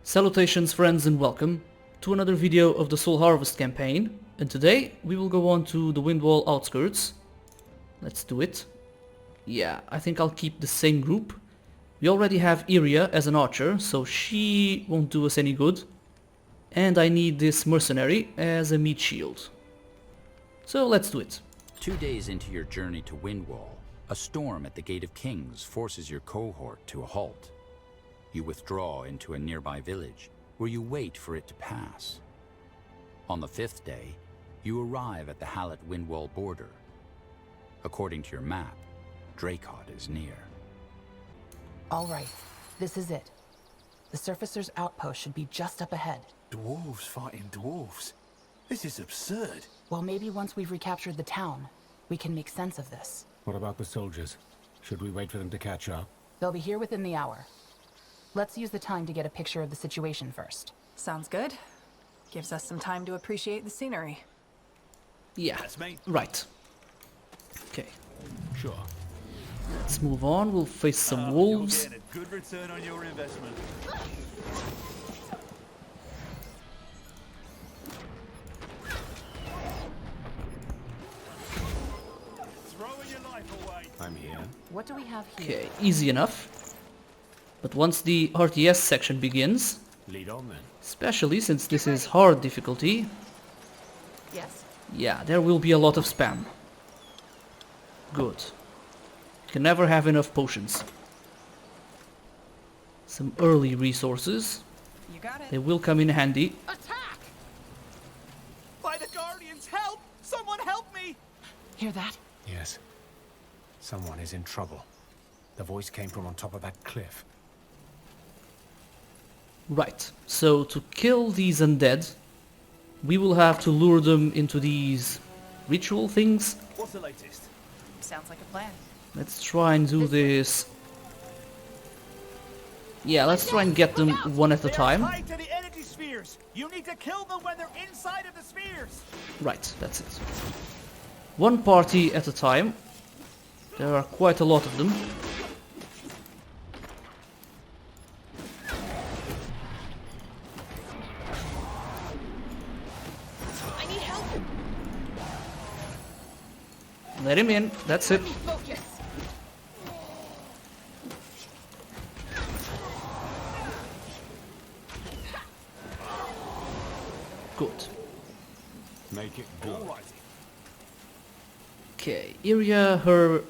Salutations friends and welcome to another video of the Soul Harvest campaign, and today we will go on to the Windwall Outskirts. Let's do it. Yeah, I think I'll keep the same group. We already have Iria as an archer, so she won't do us any good. And I need this mercenary as a meat shield. So let's do it. 2 days into your journey to Windwall, a storm at the Gate of Kings forces your cohort to a halt. You withdraw into a nearby village, where you wait for it to pass. On the 5th day, you arrive at the Hallett Windwall border. According to your map, Dracot is near. All right, this is it. The Surfacer's outpost should be just up ahead. Dwarves fighting dwarves? This is absurd. Well, maybe once we've recaptured the town, we can make sense of this. What about the soldiers? Should we wait for them to catch up? They'll be here within the hour. Let's use the time to get a picture of the situation first. Sounds good. Gives us some time to appreciate the scenery. Yeah, That's me. right. Okay, Sure. let's move on. We'll face some wolves. You're getting a good return on your investment. Throwing your life away. I'm here. What do we have here? Okay, easy enough. But once the RTS section begins, Lead on then. especially since this is hard difficulty, Yes? yeah, there will be a lot of spam. Good. You can never have enough potions. Some early resources. You got it. They will come in handy. Attack! By the Guardians, help! Someone help me! Hear that? Yes. Someone is in trouble. The voice came from on top of that cliff. Right, so to kill these undead, we will have to lure them into these ritual things. What's the latest? Sounds like a plan. Let's try and do this. Yeah, let's try and get them one at a They are time. tied to the energy spheres. You need to kill them when they're inside of the spheres. Right, that's it. One party at a time. There are quite a lot of them. I need help. Let him in, that's it. Let me focus. Good. Make it good. Okay, Iria, her...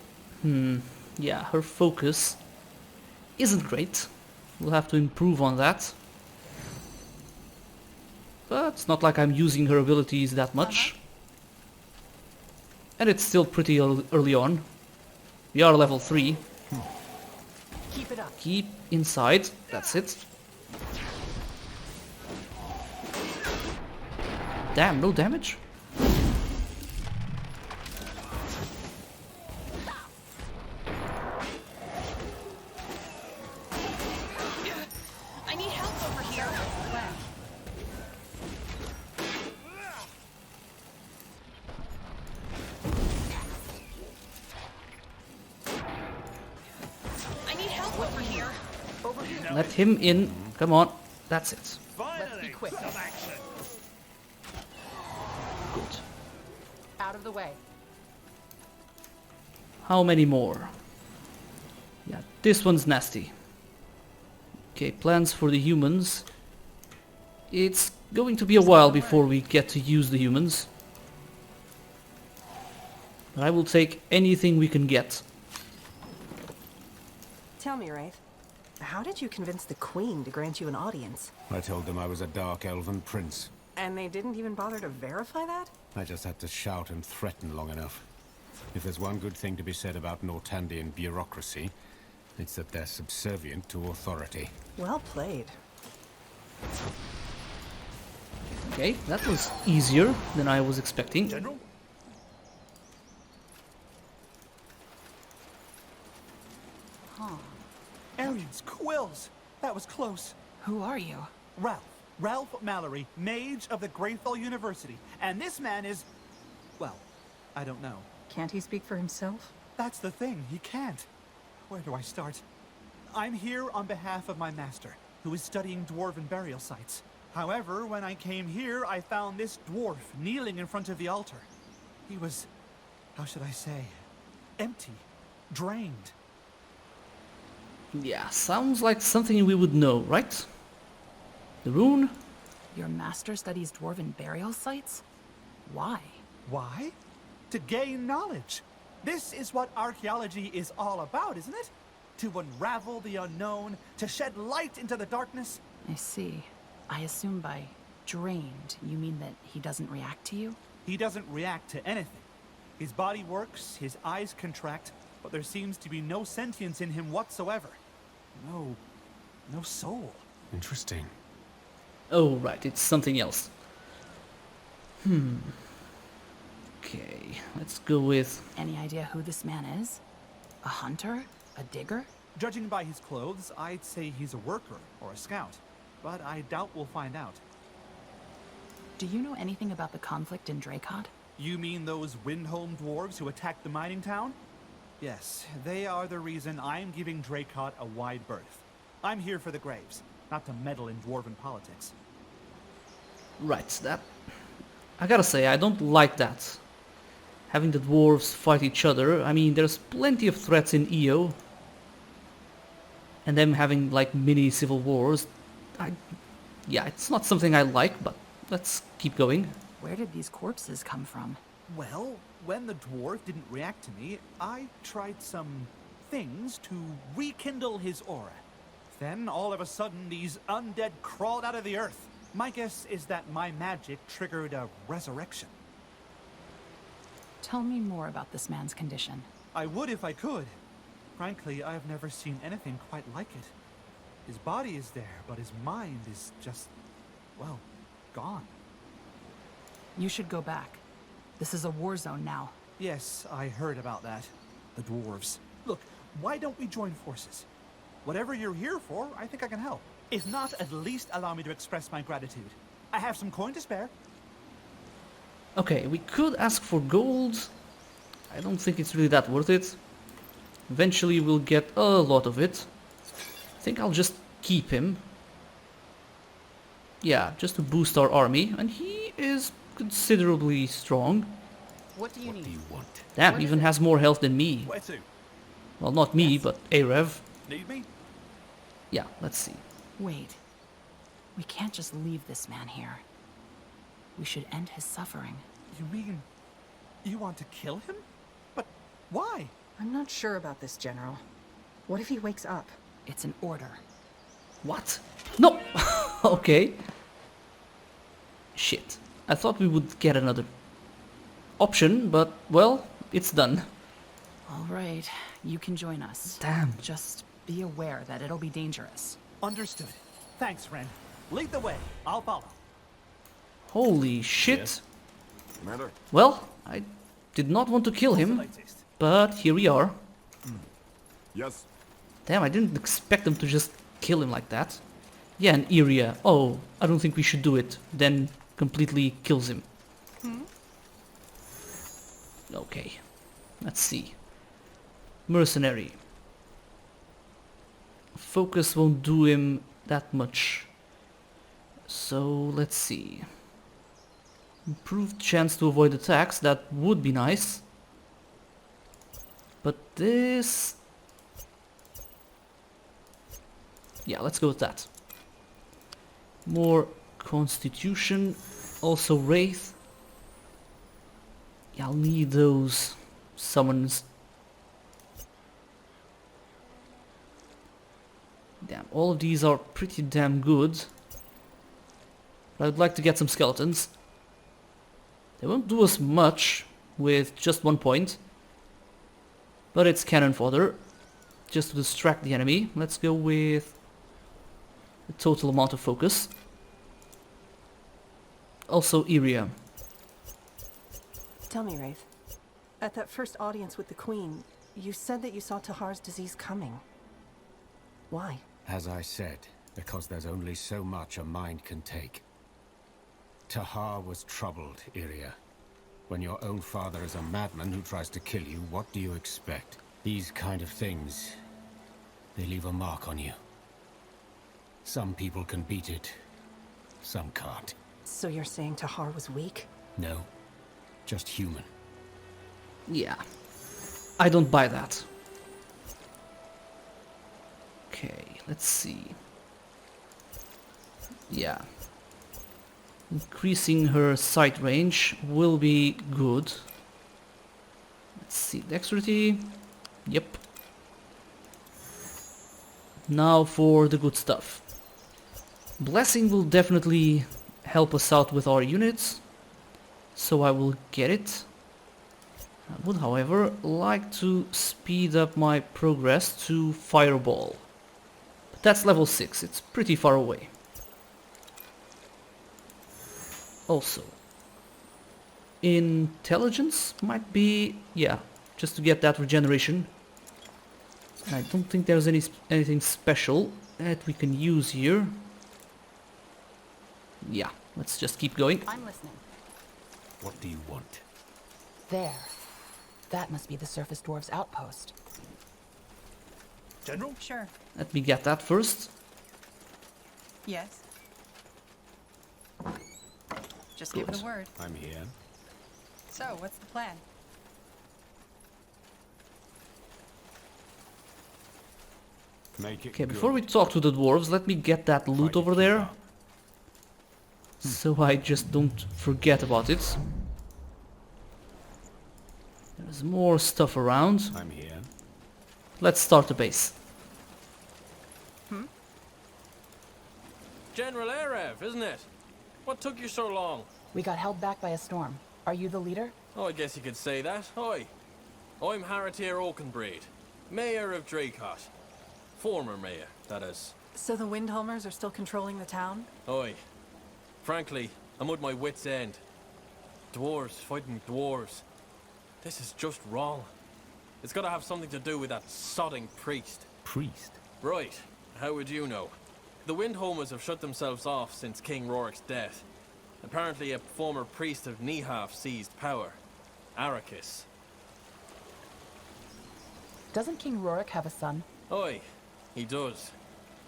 yeah, her focus isn't great. We'll have to improve on that. But it's not like I'm using her abilities that much. And it's still pretty early on. We are level 3. Keep it up. Keep inside, that's it. Damn, no damage? I need help over here. I need help over here. Over here. Let him in, come on, that's it. Finally, be quick. some action. Good. Out of the way. How many more? Yeah, this one's nasty. Okay, plans for the humans. It's going to be a while before we get to use the humans. But I will take anything we can get. Tell me, Wraith, how did you convince the Queen to grant you an audience? I told them I was a dark elven prince. And they didn't even bother to verify that? I just had to shout and threaten long enough. If there's one good thing to be said about Nortandian bureaucracy, it's that they're subservient to authority. Well played. Okay, that was easier than I was expecting. General? Aliens, quills. That was close. Who are you? Ralph Mallory, Mage of the Greatfall University. And this man is... well, I don't know. Can't he speak for himself? That's the thing, he can't. Where do I start? I'm here on behalf of my master. who is studying dwarven burial sites. However, when I came here, I found this dwarf kneeling in front of the altar. He was, how should I say, empty, drained. Yeah, sounds like something we would know, right? The rune? Your master studies dwarven burial sites? Why? Why? To gain knowledge. This is what archaeology is all about, isn't it? To unravel the unknown, to shed light into the darkness. I see. I assume by drained, you mean that he doesn't react to you? He doesn't react to anything. His body works, his eyes contract, but there seems to be no sentience in him whatsoever. No soul. Interesting. Oh, right, it's something else. Okay, let's go with... Any idea who this man is? A hunter? A digger? Judging by his clothes, I'd say he's a worker or a scout, but I doubt we'll find out. Do you know anything about the conflict in Dracot? You mean those Windholm dwarves who attacked the mining town? Yes, they are the reason I'm giving Dracot a wide berth. I'm here for the graves, not to meddle in dwarven politics. Right, that... I gotta say, I don't like that. Having the dwarves fight each other. I mean, there's plenty of threats in EO. And them having, like, mini civil wars. Yeah, it's not something I like, but let's keep going. Where did these corpses come from? Well, when the dwarf didn't react to me, I tried some things to rekindle his aura. Then, all of a sudden, these undead crawled out of the earth. My guess is that my magic triggered a resurrection. Tell me more about this man's condition. I would if I could. Frankly, I've never seen anything quite like it. His body is there, but his mind is just, well, gone. You should go back. This is a war zone now. Yes, I heard about that. The dwarves. Look, why don't we join forces? Whatever you're here for, I think I can help. If not, at least allow me to express my gratitude. I have some coin to spare. Okay, we could ask for gold. I don't think it's really that worth it. Eventually we'll get a lot of it. I think I'll just keep him. Yeah, just to boost our army. And he is considerably strong. What do you What need? do you want? Damn, even has more health than me. Where to? Well, not me, but Arev. Need me? Yeah, let's see. Wait. We can't just leave this man here. We should end his suffering. You mean you want to kill him? But why? I'm not sure about this, General. What if he wakes up? It's an order. What? No! Okay. Shit. I thought we would get another option, but, well, it's done. All right, you can join us. Damn. Just be aware that it'll be dangerous. Understood. Thanks, Ren. Lead the way. I'll follow. Holy shit. Yes. Commander? Well, I did not want to kill What's the him, latest? but here we are. Yes. Damn, I didn't expect them to just kill him like that. Yeah, an area. Oh, I don't think we should do it. Then completely kills him. Okay, let's see. Mercenary. Focus won't do him that much. So, let's see. Improved chance to avoid attacks, that would be nice. But this... Yeah, let's go with that. More constitution, also wraith. Yeah, I'll need those summons. Damn, all of these are pretty damn good. But I'd like to get some skeletons. They won't do us much with just 1 point. But it's cannon fodder. Just to distract the enemy. Let's go with the total amount of focus. Also area. Tell me, Wraith. At that first audience with the Queen, you said that you saw Tahar's disease coming. Why? As I said, because there's only so much a mind can take. Tahar was troubled, Iria. When your own father is a madman who tries to kill you, what do you expect? These kind of things, they leave a mark on you. Some people can beat it, some can't. So you're saying Tahar was weak? No, just human. Yeah. I don't buy that. Okay, let's see. Yeah. Increasing her sight range will be good. Let's see, dexterity. Yep. Now for the good stuff. Blessing will definitely help us out with our units, so I will get it. I would, however, like to speed up my progress to Fireball. But that's level 6, it's pretty far away. Also, intelligence might be, yeah, just to get that regeneration. And I don't think there's anything special that we can use here. Yeah, let's just keep going. I'm listening. What do you want? There. That must be the surface dwarves' outpost. General? Sure. Let me get that first. Yes. Just give the word. I'm here. So, what's the plan? Make it Okay, good. before we talk to the dwarves, let me get that loot Try to over keep there. up. So I just don't forget about it. There's more stuff around. I'm here. Let's start the base. General Erev, isn't it? What took you so long? We got held back by a storm. Are you the leader? Oh, I guess you could say that. Oi. I'm Haratir Oakenbraid, Mayor of Dracot. Former mayor, that is. So the Windholmers are still controlling the town? Oi. Frankly, I'm at my wit's end. Dwarves fighting dwarves. This is just wrong. It's gotta have something to do with that sodding priest. Priest? Right. How would you know? The Windholmers have shut themselves off since King Rorik's death. Apparently a former priest of Nihaf seized power. Arrakis. Doesn't King Rorik have a son? Oi, he does.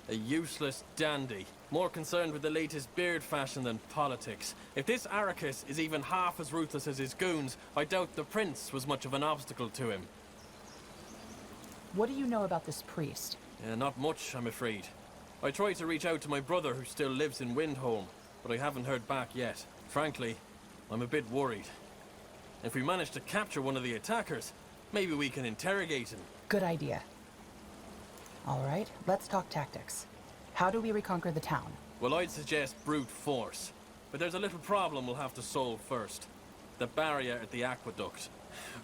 A useless dandy. More concerned with the latest beard fashion than politics. If this Arrakis is even half as ruthless as his goons, I doubt the prince was much of an obstacle to him. What do you know about this priest? Not much, I'm afraid. I tried to reach out to my brother who still lives in Windholm, but I haven't heard back yet. Frankly, I'm a bit worried. If we manage to capture one of the attackers, maybe we can interrogate him. Good idea. All right, let's talk tactics. How do we reconquer the town? Well, I'd suggest brute force. But there's a little problem we'll have to solve first. The barrier at the aqueduct.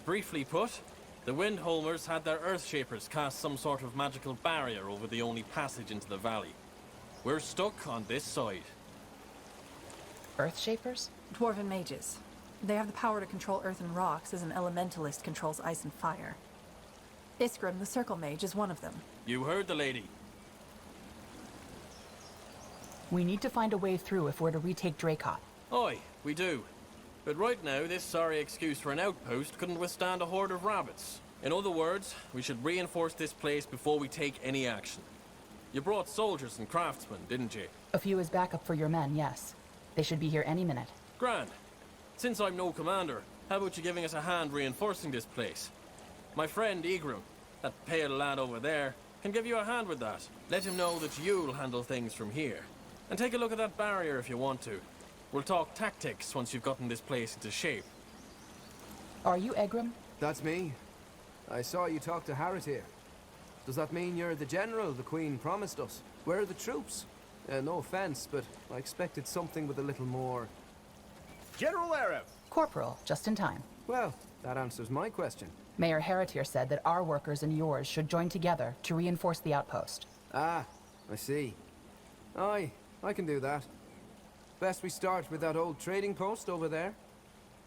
Briefly put, the Windholmers had their Earthshapers cast some sort of magical barrier over the only passage into the valley. We're stuck on this side. Earthshapers? Dwarven mages. They have the power to control earth and rocks as an elementalist controls ice and fire. Iskrim, the Circle Mage, is one of them. You heard the lady. We need to find a way through if we're to retake Dracot. Aye, we do. But right now, this sorry excuse for an outpost couldn't withstand a horde of rabbits. In other words, we should reinforce this place before we take any action. You brought soldiers and craftsmen, didn't you? A few as backup for your men, yes. They should be here any minute. Grand. Since I'm no commander, how about you giving us a hand reinforcing this place? My friend Egrim, that pale lad over there, can give you a hand with that. Let him know that you'll handle things from here. And take a look at that barrier if you want to. We'll talk tactics once you've gotten this place into shape. Are you Egrim? That's me. I saw you talk to Haratir. Does that mean you're the general the Queen promised us? Where are the troops? No offense, but I expected something with a little more... General Erev! Corporal, just in time. Well, that answers my question. Mayor Haratir said that our workers and yours should join together to reinforce the outpost. Ah, I see. Aye, I can do that. Best we start with that old trading post over there.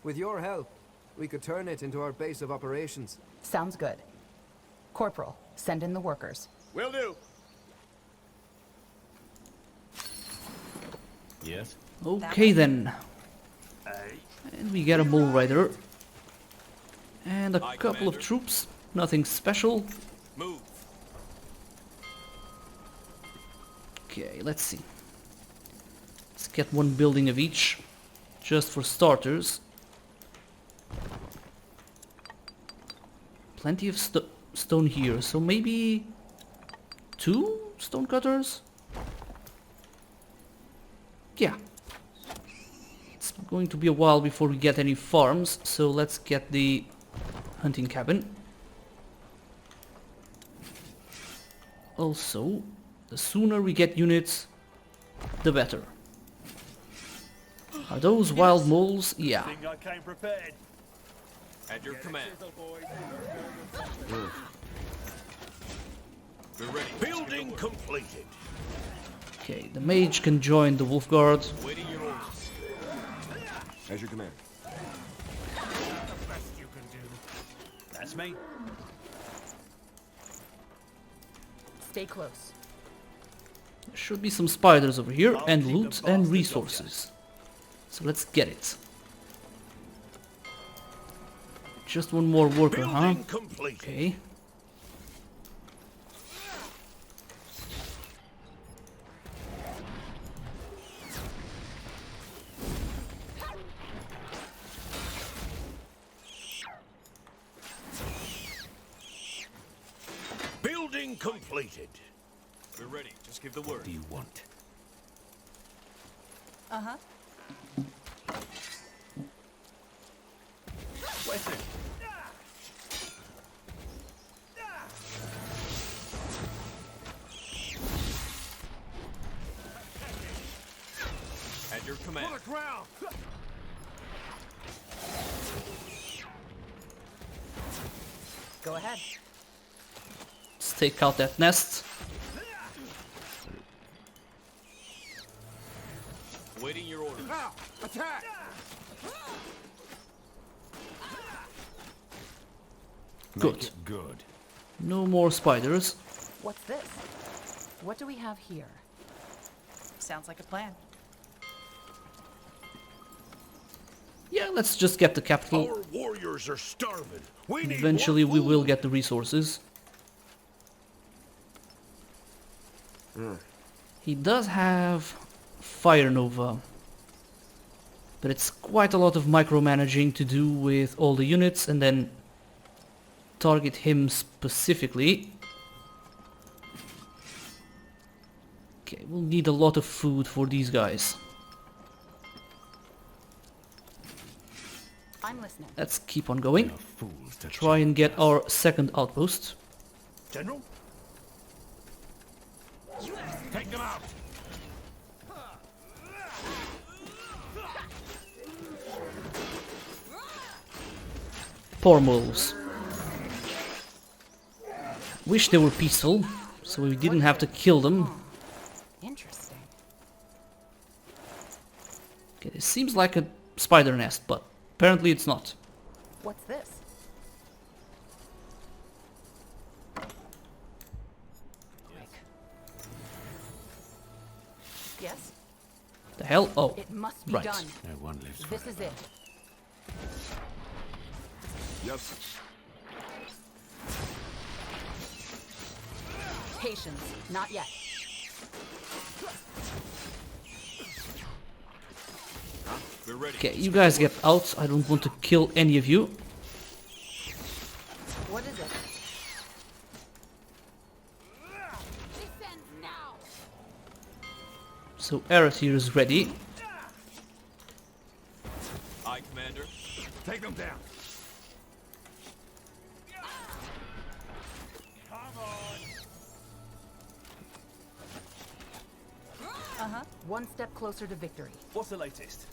With your help, we could turn it into our base of operations. Sounds good. Corporal, send in the workers. Will do. Yes? Okay then. And we get a mole rider. And a couple of troops. Nothing special. Move. Okay, Okay, let's see. Let's get one building of each, just for starters. Plenty of stone here, so maybe 2 stone cutters? Yeah. It's going to be a while before we get any farms, so let's get the hunting cabin. Also, the sooner we get units, the better. Are those wild moles? Yeah. Think I came prepared. At your command. We're ready. Building completed. Okay, the mage can join the wolf guard. Waiting your orders. As your command. The best you can do. That's me. Stay close. There should be some spiders over here, and loot and resources. So let's get it. Just one more worker, huh? Building completed. Okay. Building completed. We're ready. Just give the word. What do you want? Uh-huh. Where's it? At your command. Ground. Go ahead. Let's take out that nest. Waiting your orders. Attack! Good. Make it good. No more spiders. What's this? What do we have here? Sounds like a plan. Yeah, let's just get the capital. Our warriors are starving. We need Eventually more we will food. get the resources. He does have Fire Nova, but it's quite a lot of micromanaging to do with all the units and then target him specifically. Okay, we'll need a lot of food for these guys. I'm listening. Let's keep on going. You're fools to Try and get our second outpost. General? Take them out. Poor moles. Wish they were peaceful, so we didn't have to kill them. Interesting. Okay, it seems like a spider nest, but apparently it's not. What's this? Quick. Yes? The hell? Oh, It must be right. done. No one lives This forever. is it. Yes. Patience. Not yet. We're ready. Okay, you guys get out. I don't want to kill any of you. What is it? So Aerith here is ready. Aye, Commander. Take them down. Uh-huh. One step closer to victory. What's the latest?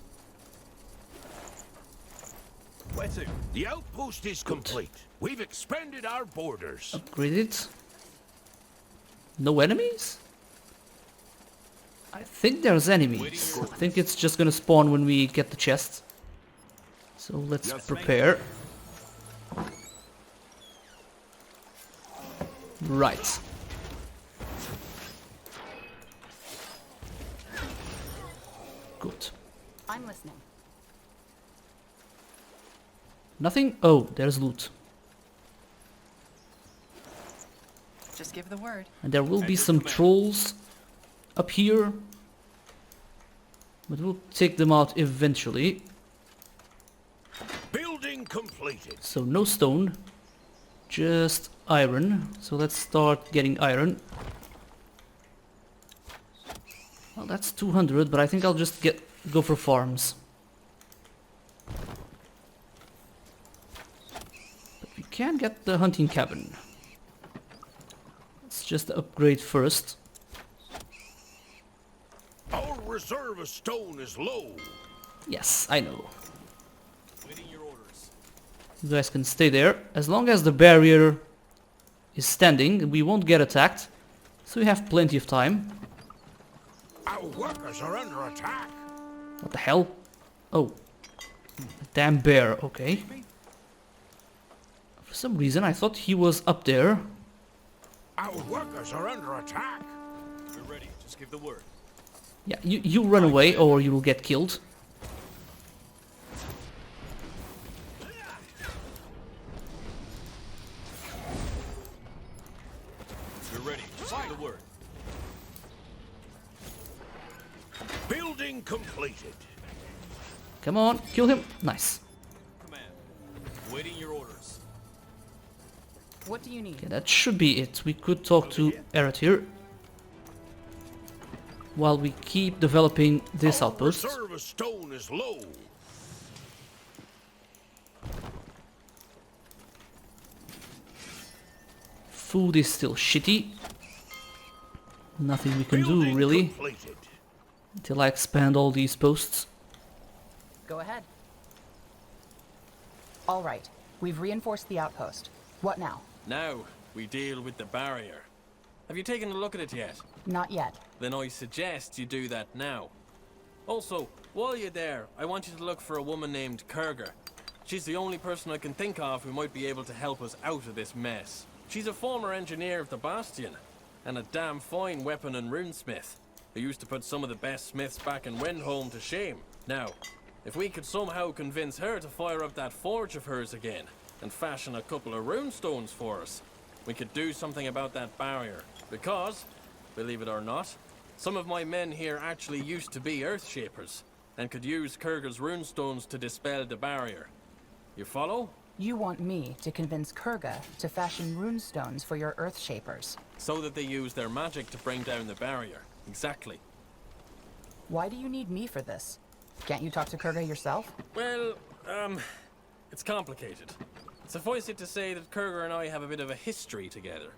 Where to? The outpost is complete. We've expanded our borders. Upgrade it. No enemies? I think there's enemies. I think it's just gonna spawn when we get the chest. So let's Yes, prepare. Right. Good. I'm listening. Nothing? Oh, there's loot. Just give the word. And there will be some trolls up here. But we'll take them out eventually. Building completed. So no stone, just iron. So let's start getting iron. Well, that's 200, but I think I'll just go for farms. But we can get the hunting cabin. Let's just upgrade first. Our reserve of stone is low. Yes, I know. Waiting your orders. You guys can stay there. As long as the barrier is standing, we won't get attacked. So we have plenty of time. Our workers are under attack. What the hell? Oh. Damn bear, okay. For some reason I thought he was up there. Our workers are under attack. We're ready. Just give the word. Yeah, you run away or you will get killed. We're ready. Just give the word. Building completed. Come on, kill him. Nice. Command. Waiting your orders. What do you need? Okay, that should be it. We could talk to Eret here. While we keep developing this outpost. Our reserve of stone is low. Food is still shitty. Nothing we can do Building really completed. until I expand all these posts. Go ahead. All right. We've reinforced the outpost. What now? Now, we deal with the barrier. Have you taken a look at it yet? Not yet. Then I suggest you do that now. Also, while you're there, I want you to look for a woman named Kerger. She's the only person I can think of who might be able to help us out of this mess. She's a former engineer of the Bastion, and a damn fine weapon and runesmith, who used to put some of the best smiths back in Windholm to shame. Now, if we could somehow convince her to fire up that forge of hers again, and fashion a couple of runestones for us, we could do something about that barrier. Because, believe it or not, some of my men here actually used to be Earthshapers, and could use Kerger's runestones to dispel the barrier. You follow? You want me to convince Kerger to fashion runestones for your Earthshapers. So that they use their magic to bring down the barrier. Exactly. Why do you need me for this? Can't you talk to Kerger yourself? Well, it's complicated. Suffice it to say that Kerger and I have a bit of a history together.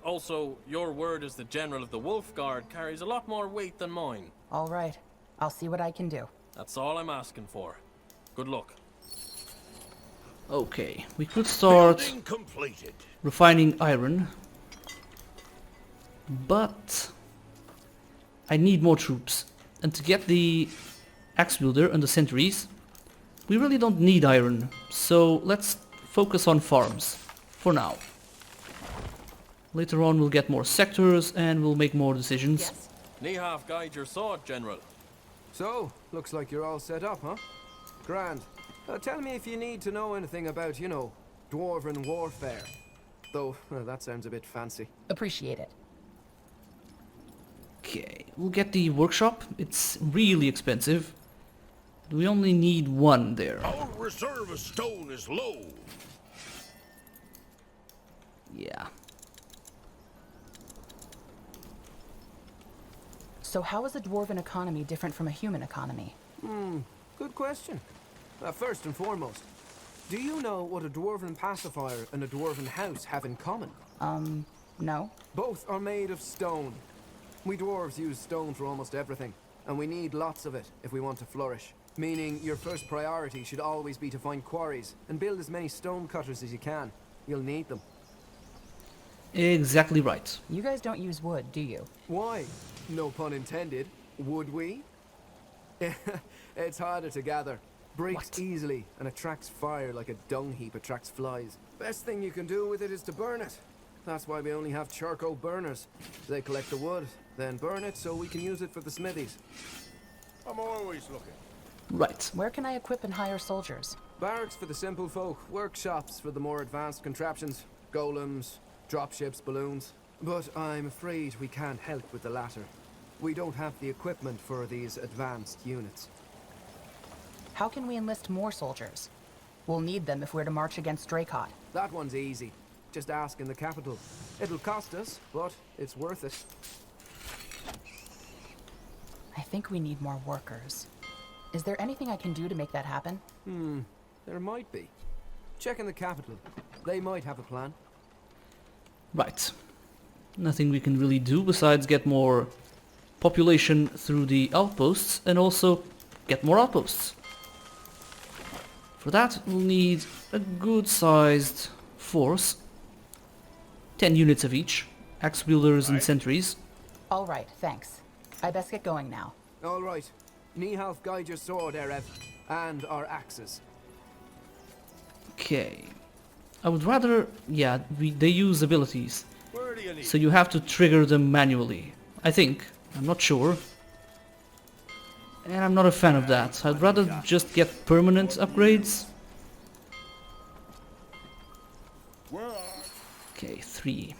Also, your word as the general of the Wolf Guard carries a lot more weight than mine. All right. I'll see what I can do. That's all I'm asking for. Good luck. Okay, we could start Building completed. refining iron. But I need more troops. And to get the axe wielder and the sentries, we really don't need iron. So let's focus on farms for now. Later on we'll get more sectors and we'll make more decisions. Yes. Nihaf, guide your sword, General. So, looks like you're all set up, huh? Grand. Tell me if you need to know anything about, you know, dwarven warfare. Though, that sounds a bit fancy. Appreciate it. Okay, we'll get the workshop. It's really expensive. We only need one there. Our reserve of stone is low. Yeah. So how is a dwarven economy different from a human economy? Good question. First and foremost, do you know what a dwarven pacifier and a dwarven house have in common? No. Both are made of stone. We dwarves use stone for almost everything, and we need lots of it if we want to flourish. Meaning your first priority should always be to find quarries and build as many stone cutters as you can. You'll need them. Exactly right. You guys don't use wood, do you? Why? No pun intended. Would we? It's harder to gather. Breaks What? easily and attracts fire like a dung heap attracts flies. Best thing you can do with it is to burn it. That's why we only have charcoal burners. They collect the wood, then burn it so we can use it for the smithies. I'm always looking. Right. Where can I equip and hire soldiers? Barracks for the simple folk, workshops for the more advanced contraptions, golems, dropships, balloons. But I'm afraid we can't help with the latter. We don't have the equipment for these advanced units. How can we enlist more soldiers? We'll need them if we're to march against Dracot. That one's easy. Just ask in the capital. It'll cost us, but it's worth it. I think we need more workers. Is there anything I can do to make that happen? There might be. Check in the capital. They might have a plan. Right. Nothing we can really do besides get more population through the outposts and also get more outposts. For that we'll need a good-sized force. 10 units of each. Axe wielders and sentries. All right, thanks. I best get going now. All right. Nihalf, guide your sword, Erev. And our axes. Okay. I would rather... yeah, they use abilities. Where do you need? So you have to trigger them manually. I think. I'm not sure. And I'm not a fan of that. I'd rather just get permanent upgrades. Where are Okay, 3.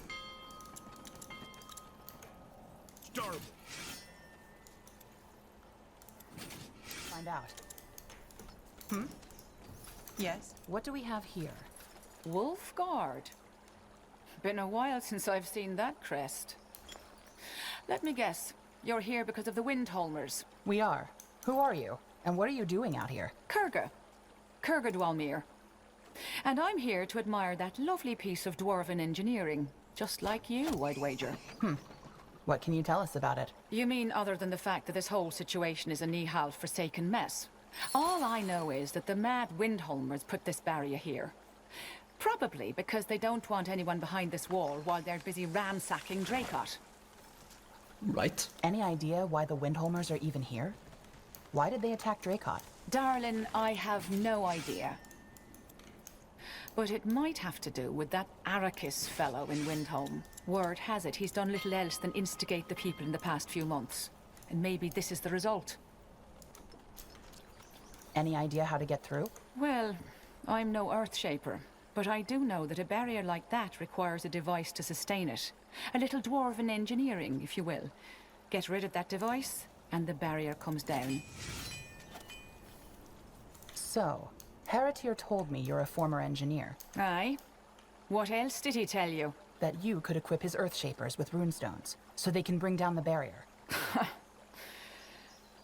Starboard? Find out. Yes? What do we have here? Wolfguard. Been a while since I've seen that crest. Let me guess. You're here because of the Windholmers. We are. Who are you? And what are you doing out here? Kerger. Kerger Dwalmir. And I'm here to admire that lovely piece of dwarven engineering. Just like you, I'd wager. What can you tell us about it? You mean other than the fact that this whole situation is a Nihal forsaken mess? All I know is that the mad Windholmers put this barrier here. Probably because they don't want anyone behind this wall while they're busy ransacking Dracot. Right. Any idea why the Windholmers are even here? Why did they attack Dracot? Darlin, I have no idea. But it might have to do with that Arrakis fellow in Windholm. Word has it he's done little else than instigate the people in the past few months. And maybe this is the result. Any idea how to get through? Well, I'm no Earthshaper, but I do know that a barrier like that requires a device to sustain it. A little dwarven engineering, if you will. Get rid of that device, and the barrier comes down. So, Heratir told me you're a former engineer. Aye? What else did he tell you? That you could equip his Earthshapers with runestones, so they can bring down the barrier.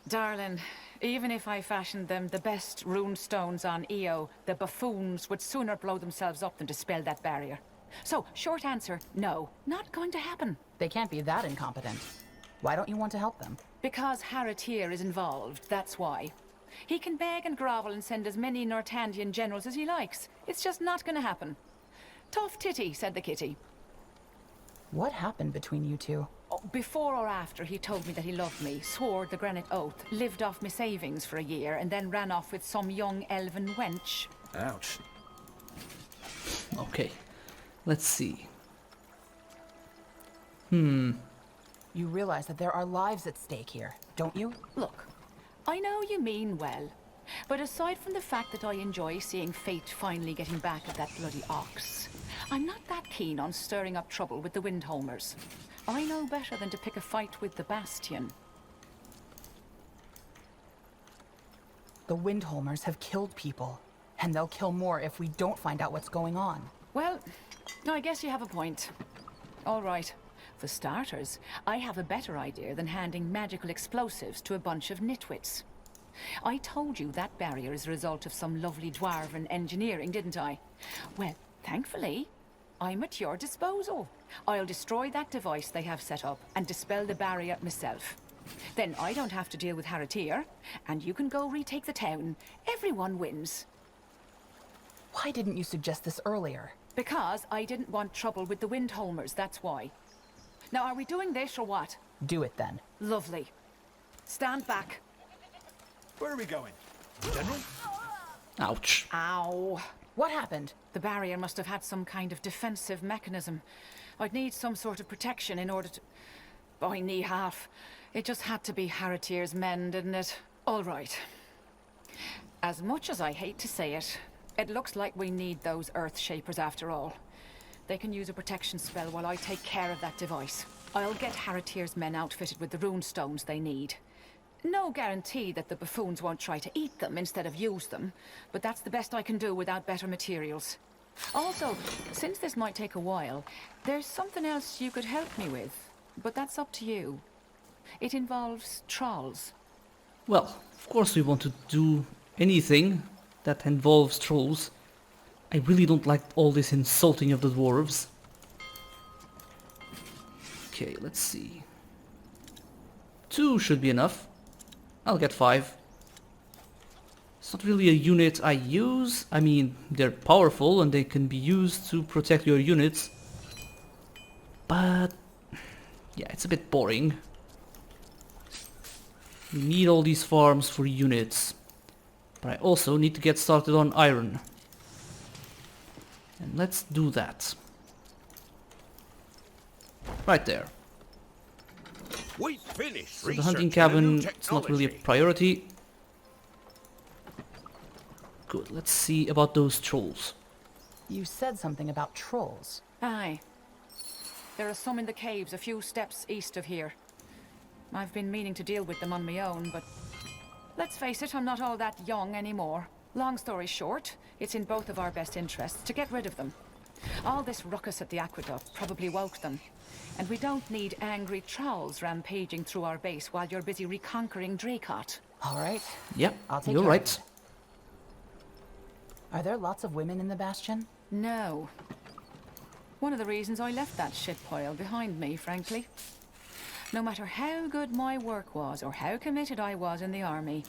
Darlin, even if I fashioned them the best runestones on Io, the buffoons would sooner blow themselves up than dispel that barrier. So, short answer, no. Not going to happen. They can't be that incompetent. Why don't you want to help them? Because Heratir is involved, that's why. He can beg and grovel and send as many Nortandian generals as he likes. It's just not gonna happen. Tough titty, said the kitty. What happened between you two? Oh, before or after he told me that he loved me, swore the Granite oath, lived off my savings for a year, and then ran off with some young elven wench. Ouch. Okay. Let's see. You realize that there are lives at stake here, don't you? Look, I know you mean well, but aside from the fact that I enjoy seeing fate finally getting back at that bloody ox, I'm not that keen on stirring up trouble with the Windholmers. I know better than to pick a fight with the Bastion. The Windholmers have killed people, and they'll kill more if we don't find out what's going on. Well, I guess you have a point. All right. For starters, I have a better idea than handing magical explosives to a bunch of nitwits. I told you that barrier is a result of some lovely dwarven engineering, didn't I? Well, thankfully, I'm at your disposal. I'll destroy that device they have set up and dispel the barrier myself. Then I don't have to deal with Heratir, and you can go retake the town. Everyone wins. Why didn't you suggest this earlier? Because I didn't want trouble with the Windholmers, that's why. Now, are we doing this or what? Do it then. Lovely. Stand back. Where are we going? General? Ouch. Ow. What happened? The barrier must have had some kind of defensive mechanism. I'd need some sort of protection in order to... By knee half. It just had to be Heratir's men, didn't it? All right. As much as I hate to say it, it looks like we need those Earthshapers after all. They can use a protection spell while I take care of that device. I'll get Haratir's men outfitted with the rune stones they need. No guarantee that the buffoons won't try to eat them instead of use them, but that's the best I can do without better materials. Also, since this might take a while, there's something else you could help me with, but that's up to you. It involves trolls. Well, of course we want to do anything that involves trolls. I really don't like all this insulting of the dwarves. Okay, let's see. 2 should be enough. I'll get 5. It's not really a unit I use. I mean, they're powerful and they can be used to protect your units. But yeah, it's a bit boring. We need all these farms for units. But I also need to get started on iron. And let's do that. Right there. We finished. So the hunting cabin, it's not really a priority. Good, let's see about those trolls. You said something about trolls. Aye. There are some in the caves a few steps east of here. I've been meaning to deal with them on my own, but let's face it, I'm not all that young anymore. Long story short, it's in both of our best interests to get rid of them. All this ruckus at the aqueduct probably woke them. And we don't need angry trolls rampaging through our base while you're busy reconquering Dracot. All right. Yep, I'll take you're care of right. it. Are there lots of women in the Bastion? No. One of the reasons I left that shit pile behind me, frankly. No matter how good my work was or how committed I was in the army,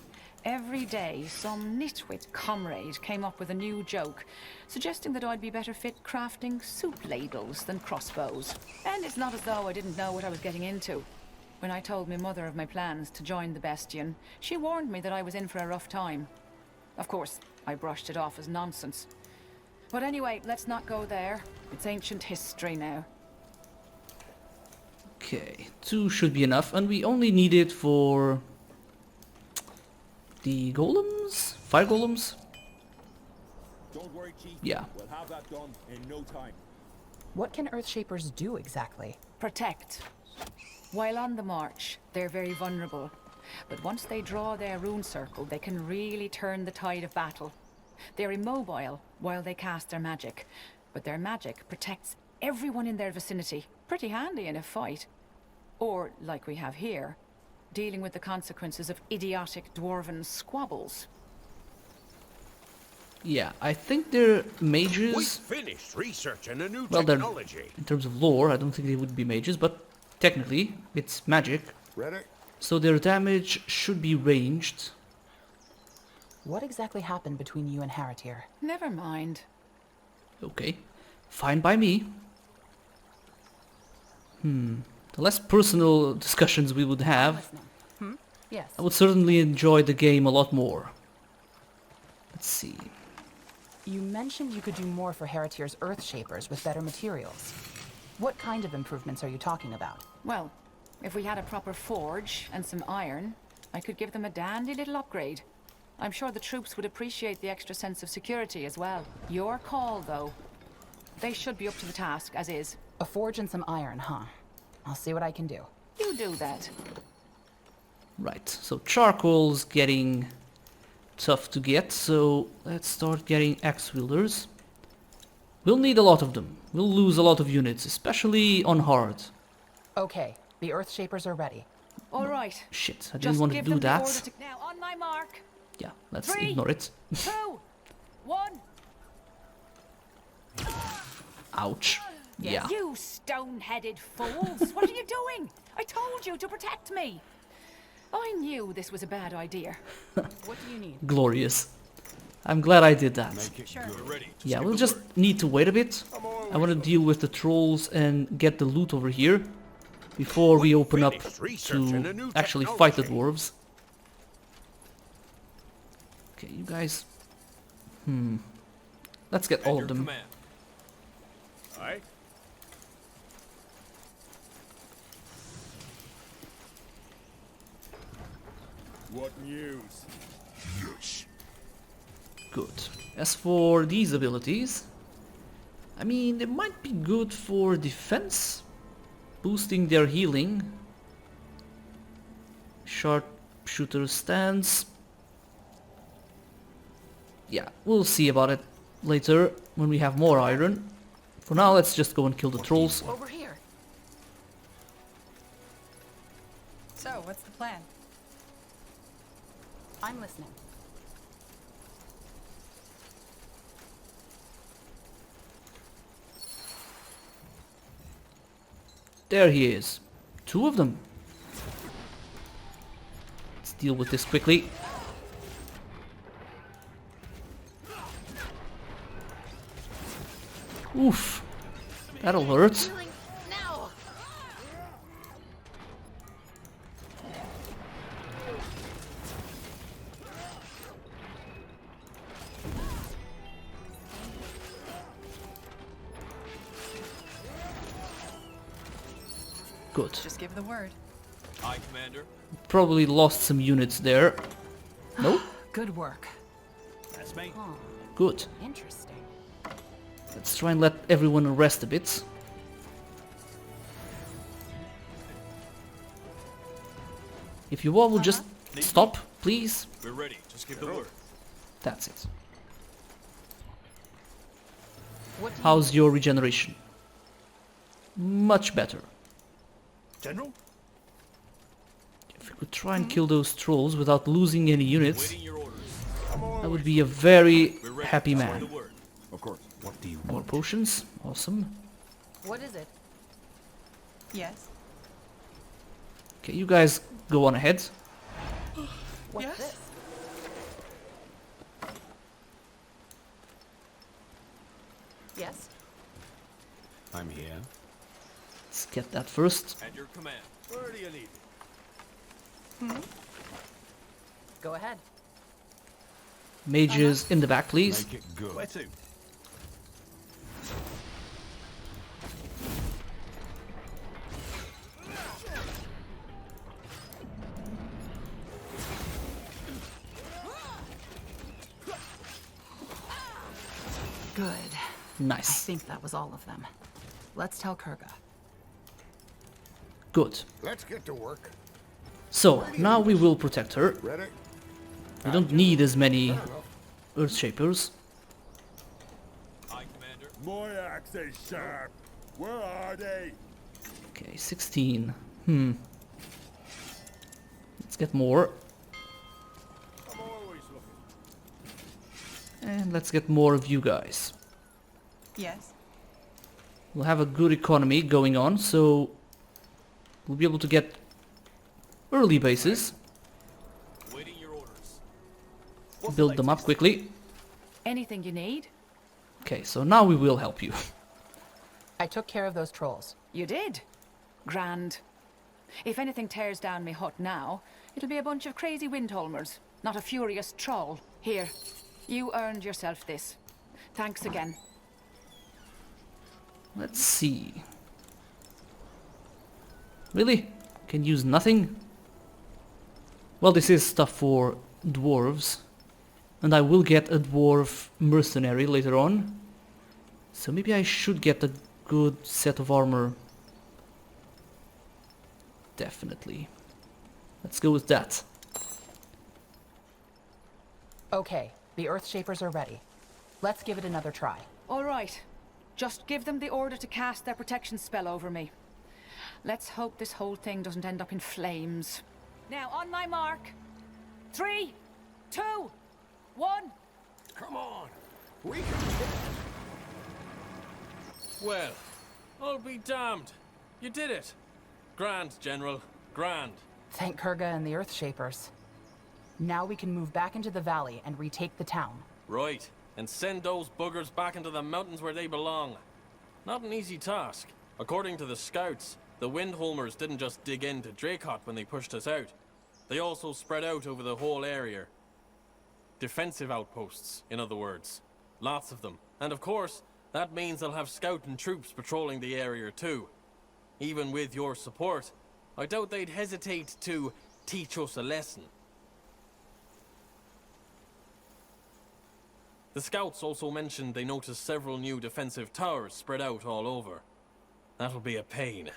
every day some nitwit comrade came up with a new joke, suggesting that I'd be better fit crafting soup ladles than crossbows. And it's not as though I didn't know what I was getting into. When I told my mother of my plans to join the Bastion, she warned me that I was in for a rough time. Of course, I brushed it off as nonsense. But anyway, let's not go there. It's ancient history now. Okay, 2 should be enough, and we only need it for the golems? 5 golems? Don't worry, Chief. Yeah. We'll have that done in no time. What can Earthshapers do exactly? Protect. While on the march, they're very vulnerable. But once they draw their rune circle, they can really turn the tide of battle. They're immobile while they cast their magic, but their magic protects everyone in their vicinity. Pretty handy in a fight. Or, like we have here, dealing with the consequences of idiotic dwarven squabbles. Yeah, I think they're mages. We finished researching a new Well, they're, technology. in terms of lore, I don't think they would be mages, but technically, it's magic. Ready? So their damage should be ranged. What exactly happened between you and Haratir? Never mind. Okay, fine by me. The less personal discussions we would have, Yes. I would certainly enjoy the game a lot more. Let's see. You mentioned you could do more for Haratir's Earthshapers with better materials. What kind of improvements are you talking about? Well, if we had a proper forge and some iron, I could give them a dandy little upgrade. I'm sure the troops would appreciate the extra sense of security as well. Your call, though. They should be up to the task, as is. A forge and some iron, huh? I'll see what I can do. You do that. Right, so charcoal's getting tough to get, so let's start getting axe wielders. We'll need a lot of them. We'll lose a lot of units, especially on hard. Okay, the Earthshapers are ready. All right. Shit, I didn't Just want to give do them the that. order to... Now, on my mark. Yeah, let's 3, ignore it. 2, 1. Ouch. Yeah. You stone-headed fools! What are you doing? I told you to protect me. I knew this was a bad idea. What do you need? Glorious. I'm glad I did that. Sure. Ready. Yeah, we'll just need to wait a bit. I want to deal with the trolls and get the loot over here before we open up to actually fight the dwarves. Okay, you guys. Let's get all of them. Aye. What news? Yes. Good. As for these abilities, I mean, they might be good for defense, boosting their healing. Sharpshooter stance. Yeah, we'll see about it later when we have more iron. For now, let's just go and kill the trolls. Over here. So, what's the plan? I'm listening. There he is. 2 of them. Let's deal with this quickly. Oof. That'll hurt. Good. Just give the word. Aye, Commander. Probably lost some units there. Nope. Good work. That's me. Good. Interesting. Let's try and let everyone rest a bit. If you all will just stop, please. We're ready. Just give the word. That's it. What do you How's your regeneration? Much better. General? If we could try and kill those trolls without losing any units, Waiting your orders. I would be a very We're ready. happy Just man. give the word. Of course. What do you More potions. Awesome. What is it? Yes. Okay, you guys go on ahead. What's Yes? this? Yes. I'm here. Let's get that first. At your command. Where do you need it? Go ahead. Mages in the back, please. Make it good. Where to? Good. I Nice. think that was all of them. Let's tell Kerger. Good. Let's get to work. So, now we will protect her. Ready? We don't need as many Earthshapers. Aye, Commander. My axe is sharp. Where are they? Okay, 16. Let's get more. I'm always looking. And let's get more of you guys. Yes. We'll have a good economy going on, so we'll be able to get early bases, Waiting your orders. build them up quickly. Anything you need? Okay, so now we will help you. I took care of those trolls. You did. Grand. If anything tears down me hut now, it'll be a bunch of crazy Windholmers, not a furious troll. Here, you earned yourself this. Thanks again. Let's see. Really? Can use nothing? Well, this is stuff for dwarves. And I will get a dwarf mercenary later on. So maybe I should get a good set of armor. Definitely. Let's go with that. Okay, the Earthshapers are ready. Let's give it another try. All right. Just give them the order to cast their protection spell over me. Let's hope this whole thing doesn't end up in flames. Now, on my mark. 3, 2, 1. Come on. We can. Well, I'll be damned. You did it. Grand, General. Grand. Thank Kerga and the Earthshapers. Now we can move back into the valley and retake the town. Right. And send those buggers back into the mountains where they belong. Not an easy task. According to the scouts, the Windholmers didn't just dig into Dracot when they pushed us out. They also spread out over the whole area. Defensive outposts, in other words. Lots of them. And of course, that means they'll have scout and troops patrolling the area too. Even with your support, I doubt they'd hesitate to teach us a lesson. The scouts also mentioned they noticed several new defensive towers spread out all over. That'll be a pain.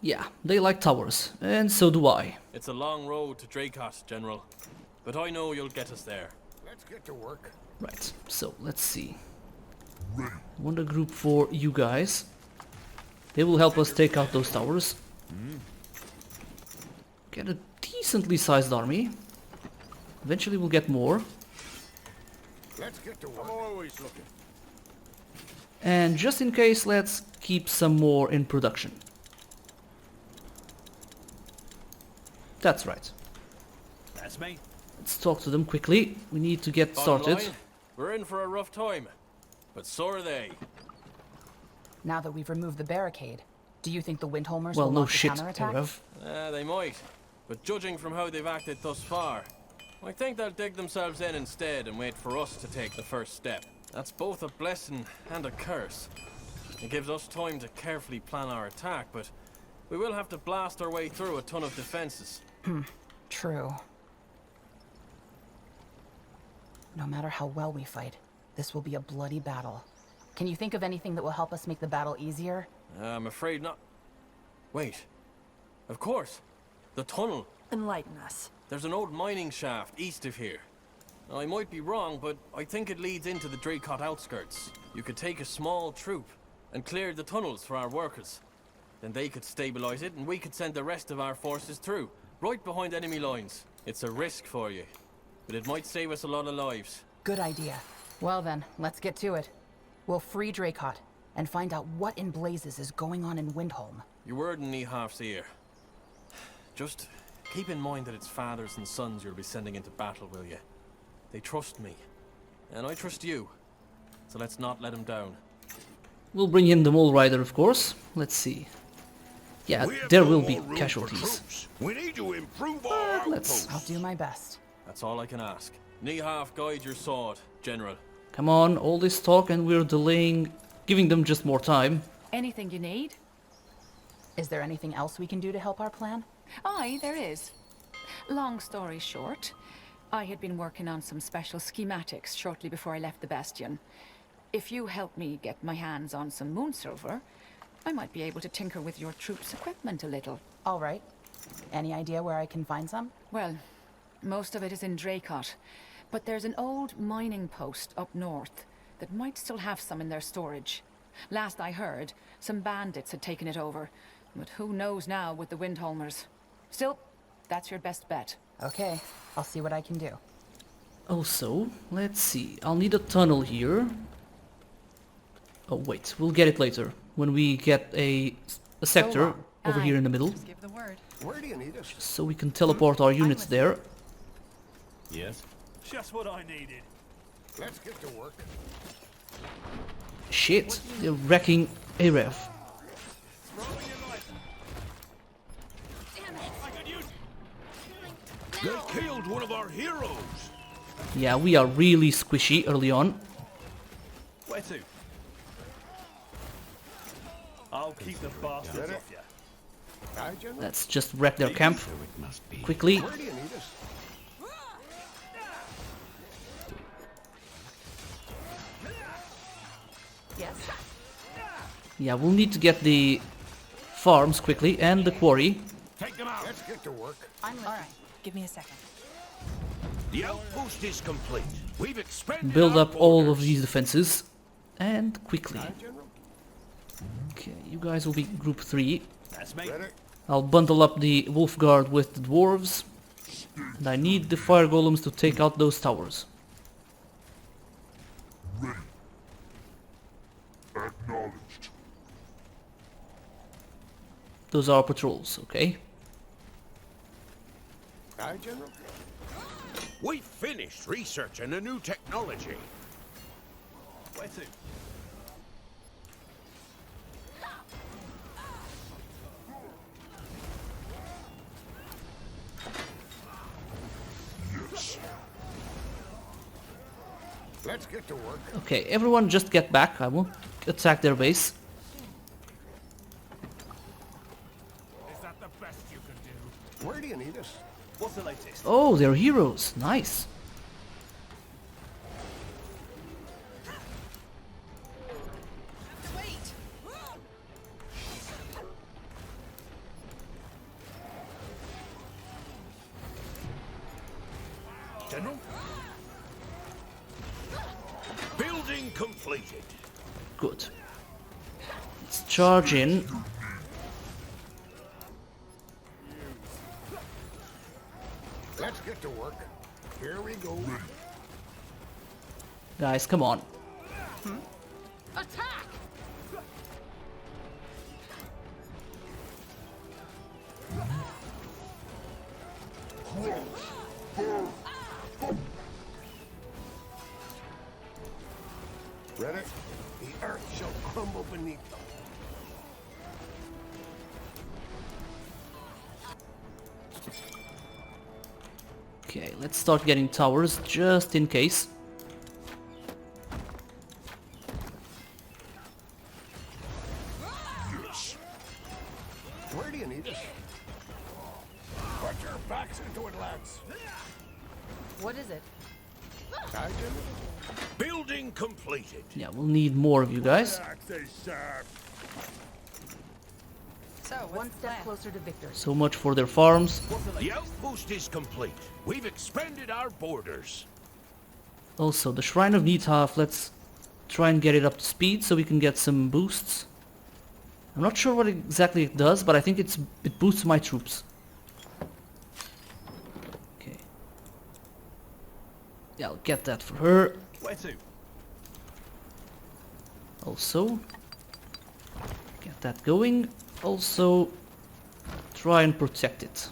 Yeah, they like towers, and so do I. It's a long road to Dracot, General. But I know you'll get us there. Let's get to work. Right, so let's see. Wonder group for you guys. They will help us take out those towers. Get a decently sized army. Eventually we'll get more. Let's get to work. I'm always looking. And just in case, let's keep some more in production. That's right. That's me. Let's talk to them quickly. We need to get Bottom started. line, we're in for a rough time. But so are they. Now that we've removed the barricade, do you think the Windholmers Well, will no launch a shit, counterattack? Rev. They might. But judging from how they've acted thus far, I think they'll dig themselves in instead and wait for us to take the first step. That's both a blessing and a curse. It gives us time to carefully plan our attack, but we will have to blast our way through a ton of defenses. True. No matter how well we fight, this will be a bloody battle. Can you think of anything that will help us make the battle easier? I'm afraid not. Wait. Of course. The tunnel. Enlighten us. There's an old mining shaft east of here. Now, I might be wrong, but I think it leads into the Dracot Outskirts. You could take a small troop and clear the tunnels for our workers. Then they could stabilize it and we could send the rest of our forces through, right behind enemy lines. It's a risk for you, but it might save us a lot of lives. Good idea. Well then, let's get to it. We'll free Dracot and find out what in blazes is going on in Windholm. Your word in Nihalf's ear. Just keep in mind that it's fathers and sons you'll be sending into battle, will you? They trust me, and I trust you, so let's not let them down. We'll bring in the Mole Rider, of course. Let's see. Yeah, We have there no will more be room for casualties. troops. We need to improve our let's- outposts. I'll do my best. That's all I can ask. Nihalf, guide your sword, General. Come on, all this talk and we're delaying, giving them just more time. Anything you need? Is there anything else we can do to help our plan? Aye, there is. Long story short, I had been working on some special schematics shortly before I left the Bastion. If you help me get my hands on some moon silver, I might be able to tinker with your troops' equipment a little. All right. Any idea where I can find some? Well, most of it is in Dracot, but there's an old mining post up north that might still have some in their storage. Last I heard, some bandits had taken it over, but who knows now with the Windholmers. Still, that's your best bet. Okay, I'll see what I can do. Also, let's see. I'll need a tunnel here. Oh wait, we'll get it later. When we get a sector over here in the middle. Just give the word. Where do you need us? So we can teleport our units there. Yes? Just what I needed. Let's get to work. Shit, they're wrecking a rev. They killed one of our heroes. Yeah, we are really squishy early on. Where to? I'll keep the bastards off you. Aye, General? Let's just wreck their camp So it must be. quickly. Where do you need us? Yes? Yeah, we'll need to get the farms quickly and the quarry. Take them out. Let's get to work. I'm all right. Give me a second. The outpost is complete. We've expanded Build our up all of borders. these defenses. And quickly. Aye, General? Okay, you guys will be group 3. That's me. Ready? I'll bundle up the wolf guard with the dwarves. And I need the fire golems to take out those towers. Acknowledged. Those are patrols, okay? Aye, General? We finished researching a new technology. Where to? Yes. Let's get to work. Okay, everyone just get back. I won't attack their base. Is that the best you can do? Where do you need us? What's the latest? Oh, they're heroes. Nice. General. Building completed. Good. Let's charge in. Let's get to work. Here we go. Guys, come on. Attack! Ready? The earth shall crumble beneath them. Okay, let's start getting towers just in case. Yes. Where do you need us? Put your backs into it, lads. What is it? Aye, General. Building completed. Yeah, we'll need more of you guys. So, one step closer to victory. So much for their farms. The outpost is complete. We've expanded our borders. Also, the Shrine of Nithaf, let's try and get it up to speed so we can get some boosts. I'm not sure what exactly it does, but I think it boosts my troops. Okay. Yeah, I'll get that for her. Where to? Also, get that going. Also, try and protect it.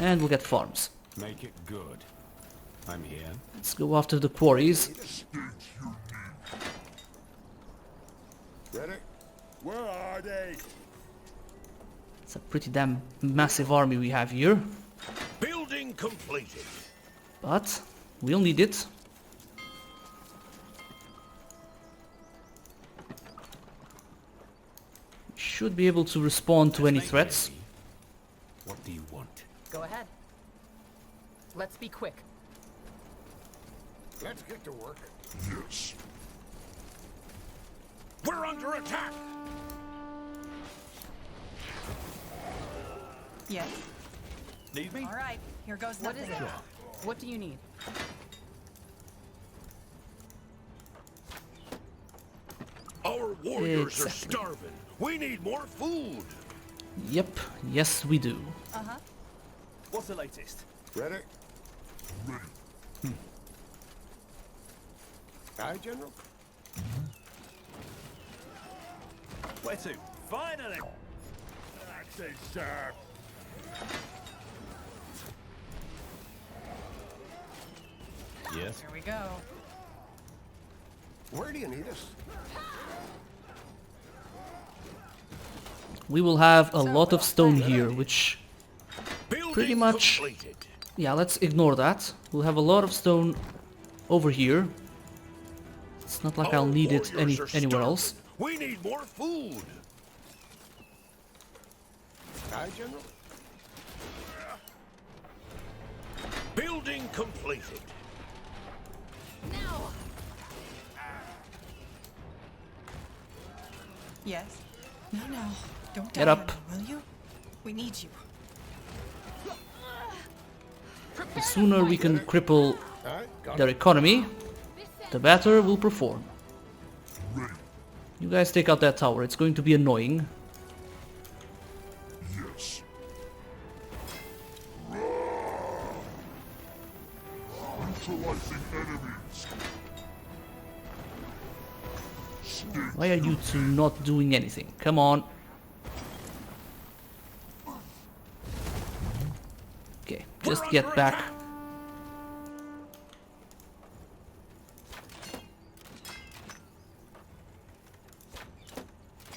And we'll get farms. Make it good. I'm here. Let's go after the quarries. Ready? Where are they? It's a pretty damn massive army we have here. Building completed. But we'll need it. Should be able to respond to any threats. What do you want? Go ahead. Let's be quick. Let's get to work. Yes. We're under attack. Yes. Need me? All right. Here goes What nothing. is it? What do you need? Our warriors are Exactly. starving. We need more food. Yep, yes we do. Uh-huh. What's the latest? Ready? Aye, General. Where to? Finally! Axe is sharp. Yes. Here we go. Where do you need us? We will have a lot of stone Ready? here, which Building pretty much... completed. Yeah, let's ignore that. We'll have a lot of stone over here. It's not like I'll Our need it warriors are anywhere starving. else. We need more food. Aye, General. Building completed. Yes. No, no. Don't Get die up. on me, will you? We need you. The sooner we can cripple Aye, got their it. economy, the better we'll perform. You guys take out that tower, it's going to be annoying. Yes. Neutralizing enemies. Why are you two not doing anything? Come on. Okay, just We're get under back. attack.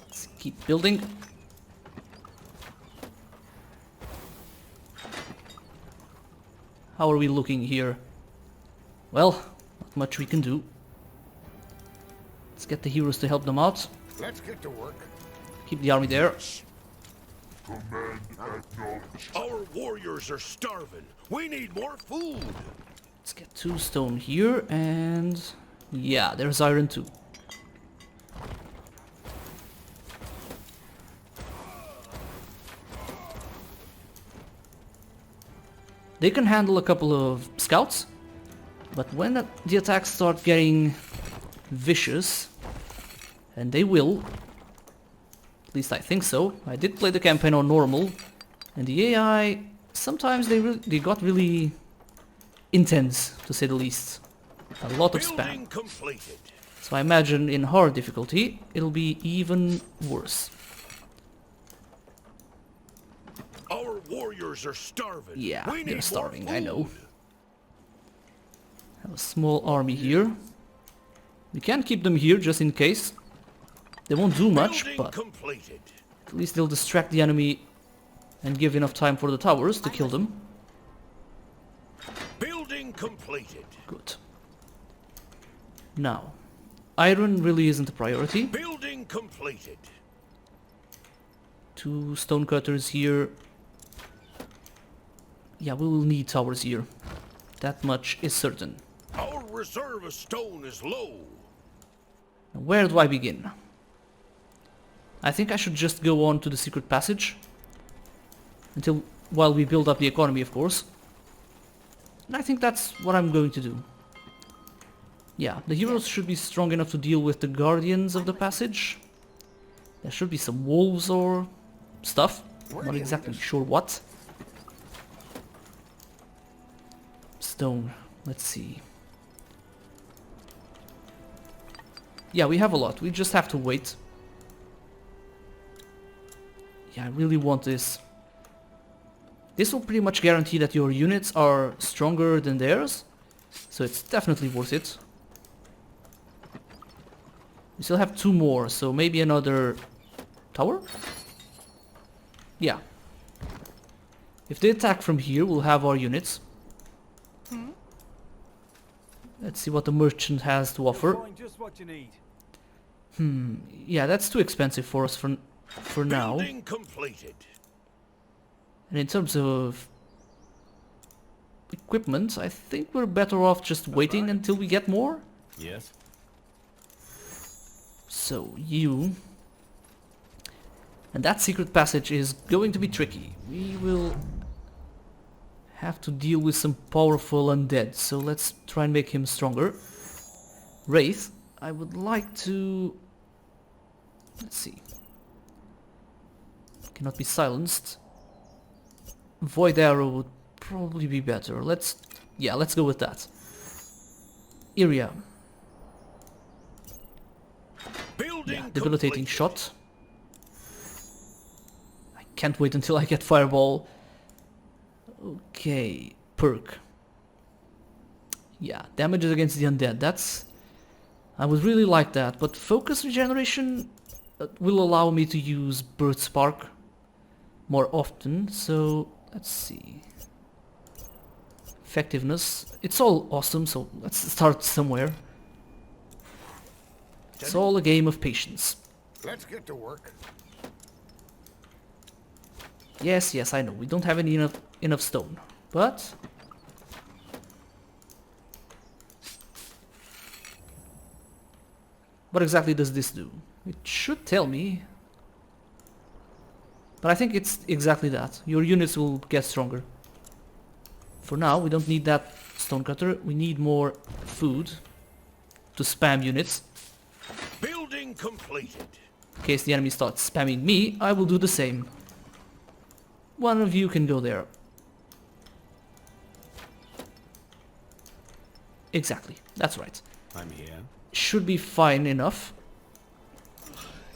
Let's keep building. How are we looking here? Well, not much we can do. Let's get the heroes to help them out. Let's get to work. Keep the army there. Command acknowledged. Our warriors are starving. We need more food. Let's get 2 stone here, and yeah, there's iron too. They can handle a couple of scouts, but when the attacks start getting vicious, and they will, at least I think so. I did play the campaign on normal, and the AI, sometimes they got really intense, to say the least. A lot of spam. So I imagine in hard difficulty, it'll be even worse. Our warriors are starving. Yeah, We they're need starving, more I know. food. Have a small army here. We can keep them here just in case. They won't do much, Building but completed. at least they'll distract the enemy and give enough time for the towers to kill them. Building completed. Good. Now, iron really isn't a priority. Building completed. 2 stonecutters here. Yeah, we will need towers here. That much is certain. Our reserve of stone is low. Now, where do I begin? I think I should just go on to the secret passage. While we build up the economy, of course. And I think that's what I'm going to do. Yeah, the heroes should be strong enough to deal with the guardians of the passage. There should be some wolves or stuff. Not exactly sure what. Stone. Let's see. Yeah, we have a lot. We just have to wait. Yeah, I really want this. This will pretty much guarantee that your units are stronger than theirs. So it's definitely worth it. We still have 2 more, so maybe another tower? Yeah. If they attack from here, we'll have our units. Let's see what the merchant has to offer. Just what you need. Yeah, that's too expensive for us for now. Building completed. And in terms of equipment, I think we're better off just waiting until we get more. Yes. So, you... And that secret passage is going to be tricky. We will have to deal with some powerful undead, so let's try and make him stronger. Wraith, I would like to... Let's see. Cannot be silenced. Void Arrow would probably be better. Let's go with that. Area. Yeah, debilitating shot. I can't wait until I get Fireball. Okay, perk. Yeah, damages against the undead. That's... I would really like that, but focus regeneration will allow me to use Bird Spark more often, so let's see. Effectiveness. It's all awesome, so let's start somewhere. It's all a game of patience. Let's get to work. Yes, I know. We don't have enough stone, but what exactly does this do? It should tell me, but I think it's exactly that. Your units will get stronger. For now, we don't need that stonecutter. We need more food to spam units. Building completed. In case the enemy starts spamming me, I will do the same. One of you can go there. Exactly, that's right. I'm here. should be fine enough.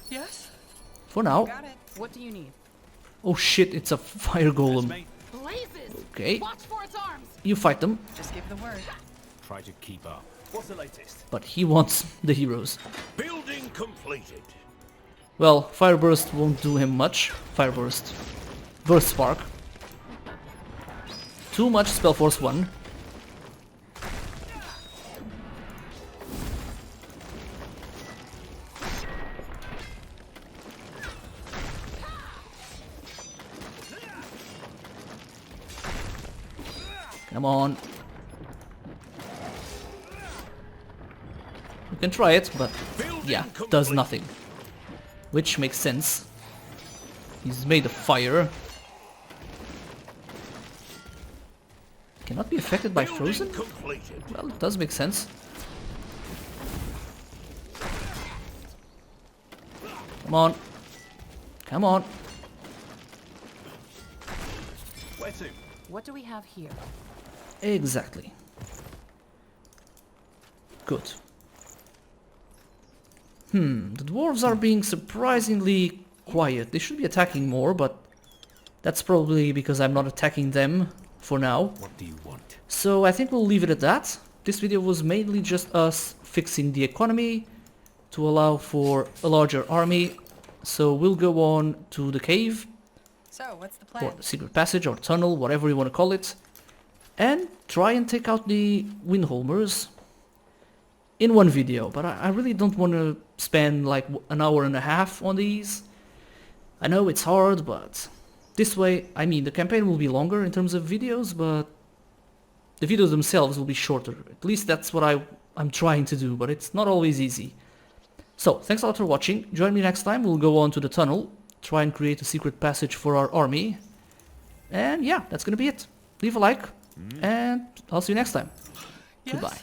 Yes? For now. Got it. What do you need? Oh shit, it's a fire golem. Blazes! Okay. Watch for its arms! You fight them. Just give the word. Try to keep up. What's the latest? But he wants the heroes. Building completed. Well, Fire Burst won't do him much. Fire Burst. Burst Spark. Too much SpellForce 1. Come on. You can try it, but yeah, does nothing. Which makes sense. He's made of fire. Cannot be affected by frozen? Completed. Well, it does make sense. Come on. Come on. Where to? What do we have here? Exactly. Good. The dwarves are being surprisingly quiet. They should be attacking more, but that's probably because I'm not attacking them for now. What do you want? So I think we'll leave it at that. This video was mainly just us fixing the economy to allow for a larger army. So we'll go on to the cave, So, what's the or plan? the secret passage, or tunnel, whatever you want to call it, and try and take out the Windholmers in one video. But I really don't want to spend like an hour and a half on these. I know it's hard, but this way, I mean, the campaign will be longer in terms of videos, but the videos themselves will be shorter. At least that's what I'm trying to do, but it's not always easy. So, thanks a lot for watching. Join me next time. We'll go on to the tunnel, try and create a secret passage for our army. And yeah, that's gonna be it. Leave a like, and I'll see you next time. Yes? Goodbye.